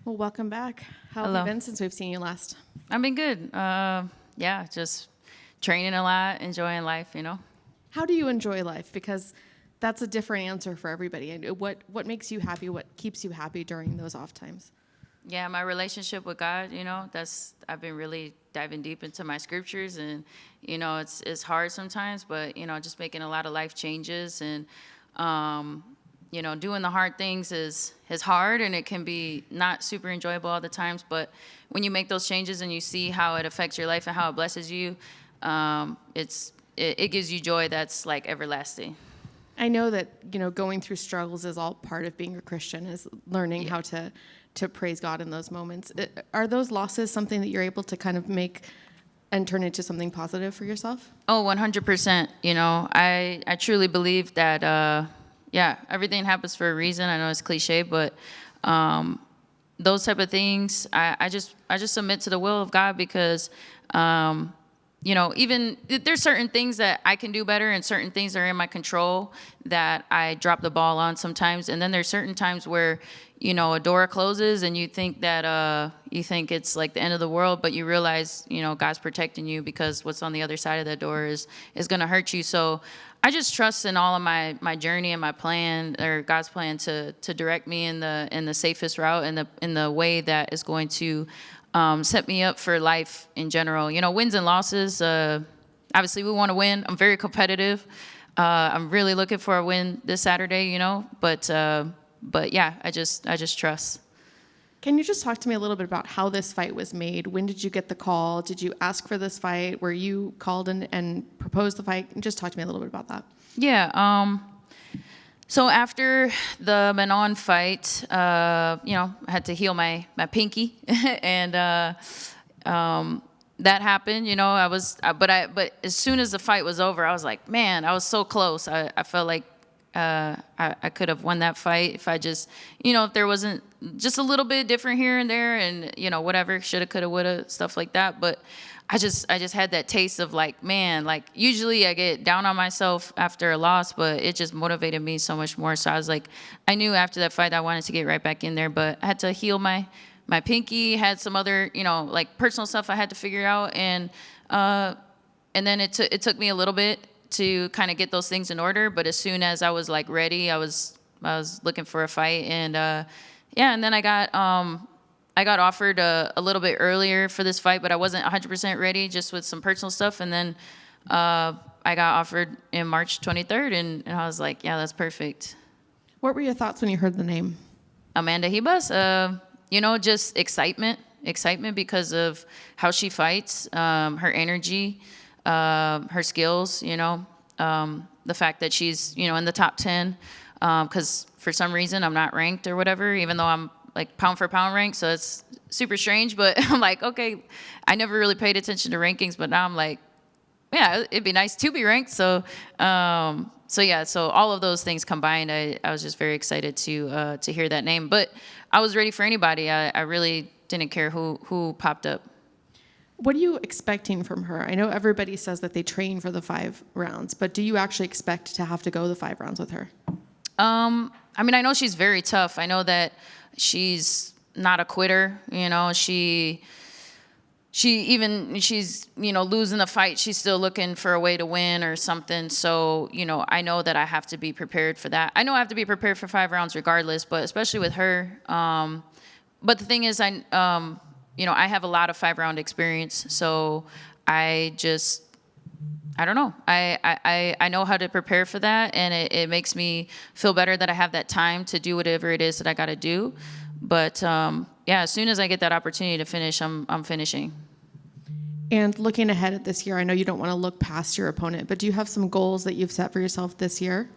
Well, welcome back. How have Hello. you been since we've seen you last? I've been good. Yeah, just training a lot, enjoying life. How do you enjoy life? Because that's a different answer for everybody. And what makes you happy? What keeps you happy during those off times? Yeah, my relationship with God, I've been really diving deep into my scriptures, and it's hard sometimes, but just making a lot of life changes, and doing the hard things is hard, and it can be not super enjoyable all the times, but when you make those changes and you see how it affects your life and how it blesses you, it gives you joy that's like everlasting. I know that going through struggles is all part of being a Christian, is learning how to praise God in those moments. Are those losses something that you're able to kind of make and turn into something positive for yourself? Oh, 100%. I truly believe that, everything happens for a reason. I know it's cliche, but those type of things, I just submit to the will of God, because, even there's certain things that I can do better, and certain things that are in my control that I drop the ball on sometimes. And then there's certain times where, a door closes and you think that, you think it's like the end of the world, but you realize, God's protecting you, because what's on the other side of that door is going to hurt you. So I just trust in all of my journey and my plan, or God's plan, to direct me in the safest route, and in the way that is going to set me up for life in general. Wins and losses. Obviously, we want to win. I'm very competitive. I'm really looking for a win this Saturday. But yeah, I just trust. Can you just talk to me a little bit about how this fight was made? When did you get the call? Did you ask for this fight? Were you called and proposed the fight? Just talk to me a little bit about that. Yeah. So after the Manon fight, I had to heal my pinky, and that happened. But as soon as the fight was over, I was like, man, I was so close. I felt like I could have won that fight if I just, if there wasn't just a little bit different here and there, and whatever, shoulda, coulda, woulda, stuff like that. But I just had that taste of like, man, like usually I get down on myself after a loss, but it just motivated me so much more. So I was like, I knew after that fight I wanted to get right back in there, but I had to heal my pinky, had some other, like personal stuff I had to figure out. And then it took me a little bit to kind of get those things in order. But as soon as I was like ready, I was looking for a fight. And and then I got offered a little bit earlier for this fight, but I wasn't 100% ready, just with some personal stuff. And then I got offered in March 23rd, and I was like, yeah, that's perfect. What were your thoughts when you heard the name? Amanda Ribas, just excitement because of how she fights, her energy, her skills, the fact that she's, in the top 10, because for some reason I'm not ranked or whatever, even though I'm like pound for pound ranked. So it's super strange, but I'm like, okay, I never really paid attention to rankings, but now I'm like, yeah, it'd be nice to be ranked. So all of those things combined, I was just very excited to hear that name. But I was ready for anybody. I really didn't care who popped up. What are you expecting from her? I know everybody says that they train for the 5 rounds, but do you actually expect to have to go the 5 rounds with her? I mean, I know she's very tough. I know that she's not a quitter. She's losing the fight, she's still looking for a way to win or something. So, I know that I have to be prepared for that. I know I have to be prepared for 5 rounds regardless, but especially with her. But the thing is, I have a lot of 5-round experience, so I don't know. I know how to prepare for that, and it makes me feel better that I have that time to do whatever it is that I got to do. But as soon as I get that opportunity to finish, I'm finishing. And looking ahead at this year, I know you don't want to look past your opponent, but do you have some goals that you've set for yourself this year?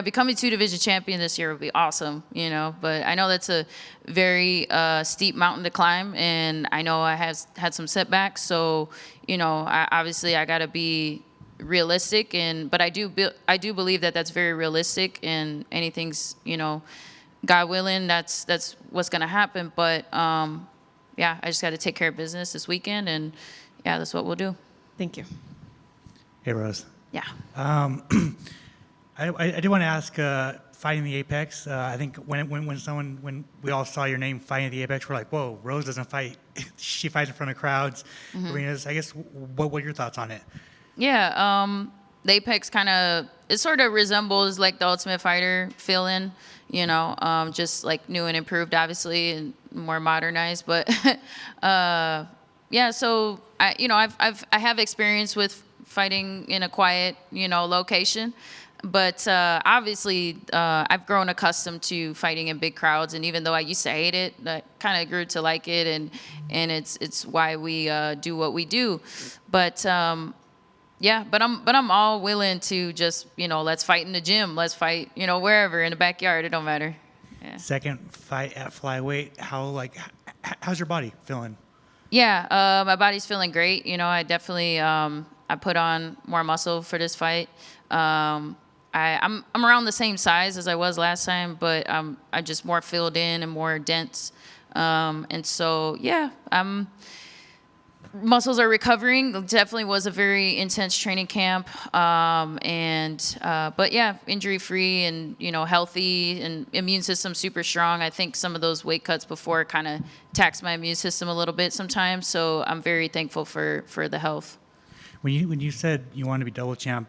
Becoming 2-division champion this year would be awesome, but I know that's a very steep mountain to climb, and I know I have had some setbacks. So, I got to be realistic, but I do believe that that's very realistic, and anything's, God willing, that's what's going to happen. But I just got to take care of business this weekend, and that's what we'll do. Thank you. Hey, Rose. Yeah. I do want to ask, fighting the Apex. I think when we all saw your name fighting the Apex, we're like, whoa, Rose doesn't fight. She fights in front of crowds, arenas. I guess, what are your thoughts on it? Yeah, the Apex it sort of resembles like the Ultimate Fighter feeling, just like new and improved, obviously, and more modernized. But yeah, so I have experience with fighting in a quiet, location. But obviously, I've grown accustomed to fighting in big crowds, and even though I used to hate it, I kind of grew to like it, and it's why we do what we do. But yeah, but I'm all willing to just let's fight in the gym, let's fight wherever in the backyard, it don't matter. Yeah. Second fight at flyweight. How's your body feeling? Yeah, my body's feeling great. I definitely I put on more muscle for this fight. I'm around the same size as I was last time, but I'm just more filled in and more dense. And so yeah, muscles are recovering. It definitely was a very intense training camp. But yeah, injury free and healthy, and immune system super strong. I think some of those weight cuts before kind of taxed my immune system a little bit sometimes. So I'm very thankful for the health. When you said you wanted to be double champ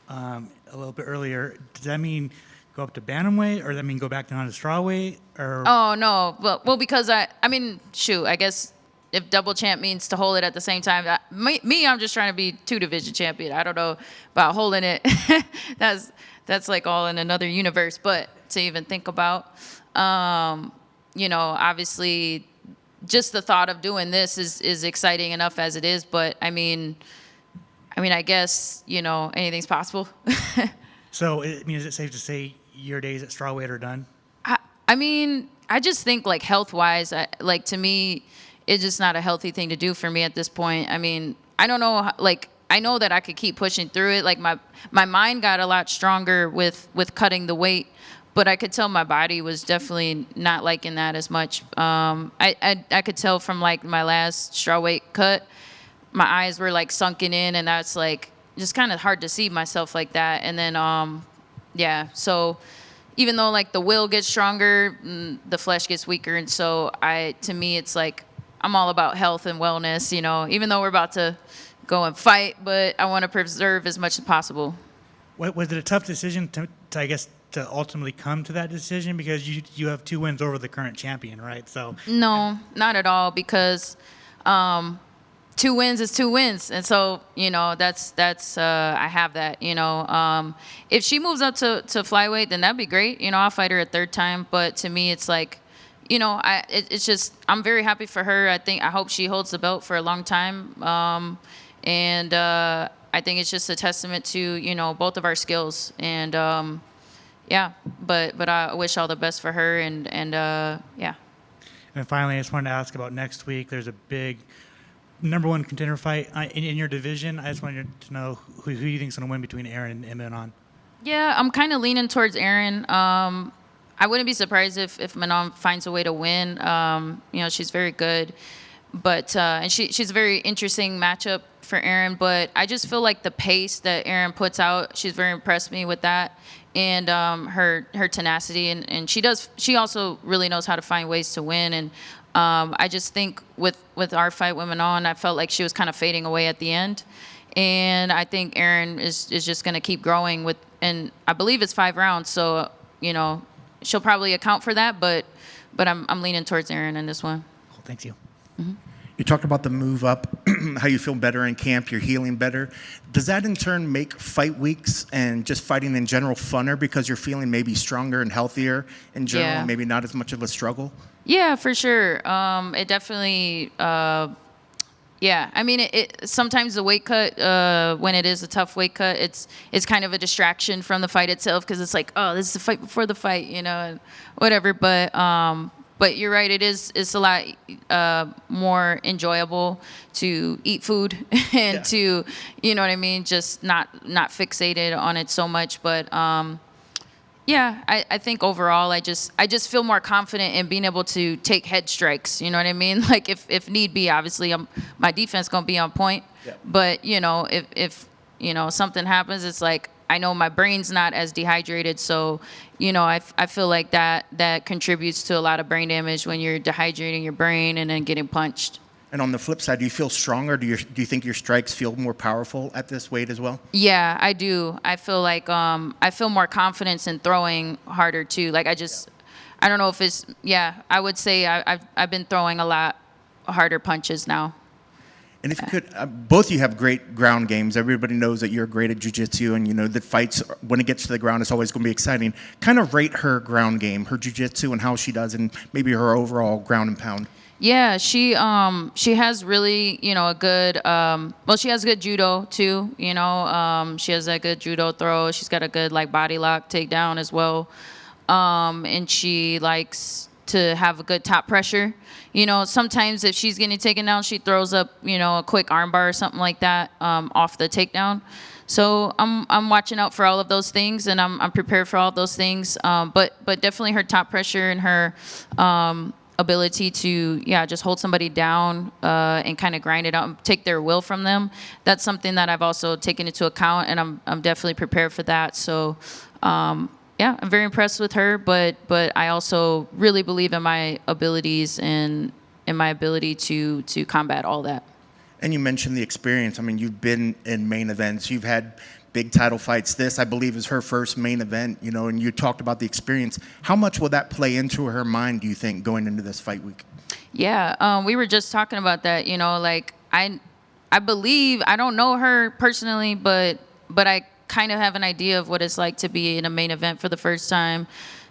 a little bit earlier, does that mean go up to bantamweight, or does that mean go back down to strawweight? Or Oh no, well because I guess if double champ means to hold it at the same time, I'm just trying to be 2-division champion. I don't know about holding it. that's like all in another universe, but to even think about, obviously just the thought of doing this is exciting enough as it is, but I mean, I guess, anything's possible. So, is it safe to say your days at strawweight are done? I just think like health-wise, to me, it's just not a healthy thing to do for me at this point. I don't know, I know that I could keep pushing through it. Like my mind got a lot stronger with cutting the weight, but I could tell my body was definitely not liking that as much. I could tell from like my last strawweight cut, my eyes were like sunken in, and that's like just kind of hard to see myself like that. And then, yeah, so even though like the will gets stronger, the flesh gets weaker. And so to me, it's like, I'm all about health and wellness, even though we're about to go and fight, but I want to preserve as much as possible. Was it a tough decision to ultimately come to that decision? Because you have 2 wins over the current champion, right? So no, not at all, because 2 wins is 2 wins. And so, that's I have that, if she moves up to flyweight, then that'd be great. I'll fight her a 3rd time. But to me, it's like, it's just, I'm very happy for her. I hope she holds the belt for a long time. And I think it's just a testament to, both of our skills. And yeah, but I wish all the best for her. And yeah. And finally, I just wanted to ask about next week. There's a big #1 contender fight in your division. I just wanted to know who you think is going to win between Aaron and Manon. Yeah, I'm kind of leaning towards Aaron. I wouldn't be surprised if Manon finds a way to win. She's very good, but and she's a very interesting matchup for Aaron. But I just feel like the pace that Aaron puts out, she's very impressed me with that, and her tenacity, and she also really knows how to find ways to win. And I just think with our fight with Manon, I felt like she was kind of fading away at the end, and I think Aaron is just going to keep growing and I believe it's 5 rounds, so she'll probably account for that, but I'm leaning towards Aaron in this one. Cool, thanks you. Mm-hmm. You talked about the move up, how you feel better in camp, you're healing better. Does that in turn make fight weeks and just fighting in general funner because you're feeling maybe stronger and healthier in general, Yeah. maybe not as much of a struggle? Yeah, for sure. It definitely, yeah. It sometimes the weight cut, when it is a tough weight cut, it's kind of a distraction from the fight itself, because it's like, oh, this is the fight before the fight, and whatever. But you're right, it's a lot more enjoyable to eat food and to, just not fixated on it so much. But yeah, I think overall, I just feel more confident in being able to take head strikes. You know what I mean? Like if need be, obviously my defense gonna be on point. Yeah. But if something happens, it's like I know my brain's not as dehydrated. So, I feel like that contributes to a lot of brain damage when you're dehydrating your brain and then getting punched. And on the flip side, do you feel stronger? Do you think your strikes feel more powerful at this weight as well? Yeah, I do. I feel like I feel more confidence in throwing harder too. Like I don't know if it's, I would say I've been throwing a lot harder punches now. And if you could, both of you have great ground games. Everybody knows that you're great at jiu-jitsu, and that fights, when it gets to the ground, it's always going to be exciting. Kind of rate her ground game, her jiu-jitsu, and how she does, and maybe her overall ground and pound. Yeah, she has really, a good, she has good judo too, she has a good judo throw. She's got a good body lock takedown as well. And she likes to have a good top pressure. Sometimes if she's getting taken down, she throws up, a quick armbar or something like that, off the takedown. So I'm watching out for all of those things, and I'm prepared for all of those things. But definitely her top pressure and her, ability to just hold somebody down and kind of grind it out and take their will from them. That's something that I've also taken into account, and I'm definitely prepared for that. So I'm very impressed with her, but I also really believe in my abilities and in my ability to combat all that. And you mentioned the experience. I mean, you've been in main events. You've had big title fights. This, I believe, is her first main event, and you talked about the experience. How much will that play into her mind, do you think, going into this fight week? Yeah, we were just talking about that, I believe, I don't know her personally, but I kind of have an idea of what it's like to be in a main event for the first time,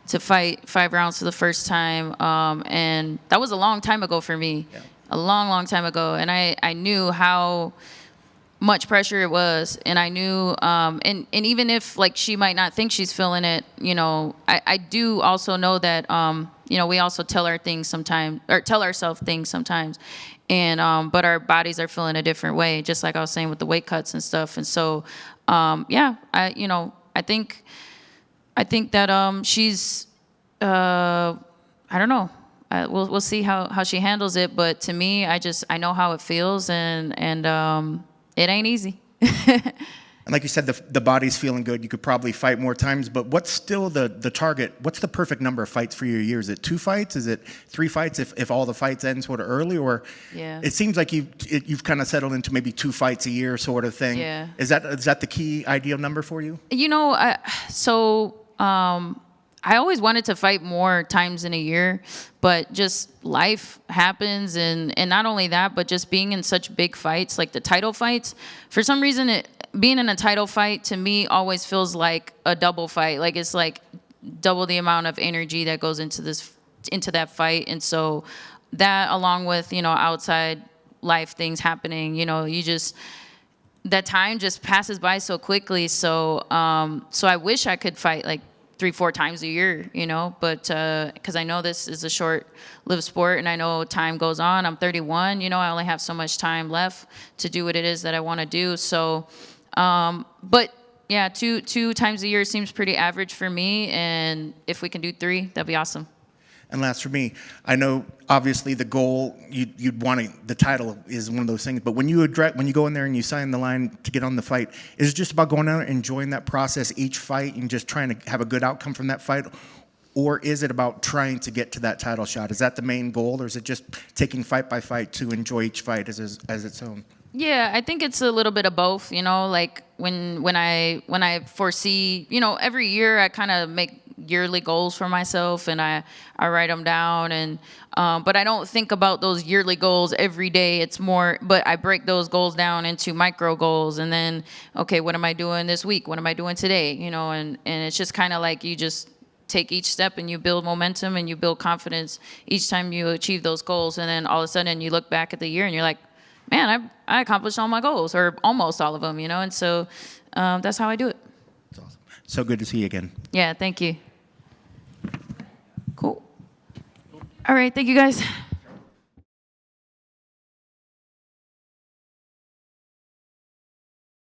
to fight 5 rounds for the first time. And that was a long time ago for me, a long time ago. And I knew how much pressure it was, and I knew, and even if she might not think she's feeling it, I do also know that, we also tell ourselves things sometimes, and but our bodies are feeling a different way, just like I was saying with the weight cuts and stuff, and so, I think that she's, I don't know. We'll see how she handles it, but to me, I know how it feels, and it ain't easy. And like you said, the body's feeling good. You could probably fight more times, but what's still the target? What's the perfect number of fights for you a year? Is it 2 fights? Is it 3 fights if all the fights end sort of early? Or it seems like you've kind of settled into maybe 2 fights a year sort of thing. Yeah. Is that the key ideal number for you? I always wanted to fight more times in a year, but just life happens, and not only that, but just being in such big fights, like the title fights. For some reason, being in a title fight to me always feels like a double fight. Like it's like double the amount of energy that goes into that fight, and so that, along with outside life things happening, that time just passes by so quickly. So I wish I could fight 3-4 times a year, but because I know this is a short-lived sport, and I know time goes on. I'm 31, I only have so much time left to do what it is that I want to do. So, but yeah, two times a year seems pretty average for me, and if we can do 3, that'd be awesome. And last for me, I know obviously the goal you'd want the title is one of those things. But when you go in there and you sign the line to get on the fight, is it just about going out and enjoying that process, each fight, and just trying to have a good outcome from that fight, or is it about trying to get to that title shot? Is that the main goal, or is it just taking fight by fight to enjoy each fight as its own? Yeah, I think it's a little bit of both. Like when I foresee, every year I kind of make yearly goals for myself, and I write them down, and but I don't think about those yearly goals every day. It's more, but I break those goals down into micro goals, and then, okay, what am I doing this week? What am I doing today? And it's just kind of like you just take each step and you build momentum and you build confidence each time you achieve those goals, and then all of a sudden you look back at the year and you're like, man, I accomplished all my goals, or almost all of them, and so that's how I do it. That's awesome. So good to see you again. Yeah, thank you. Cool. All right, thank you guys.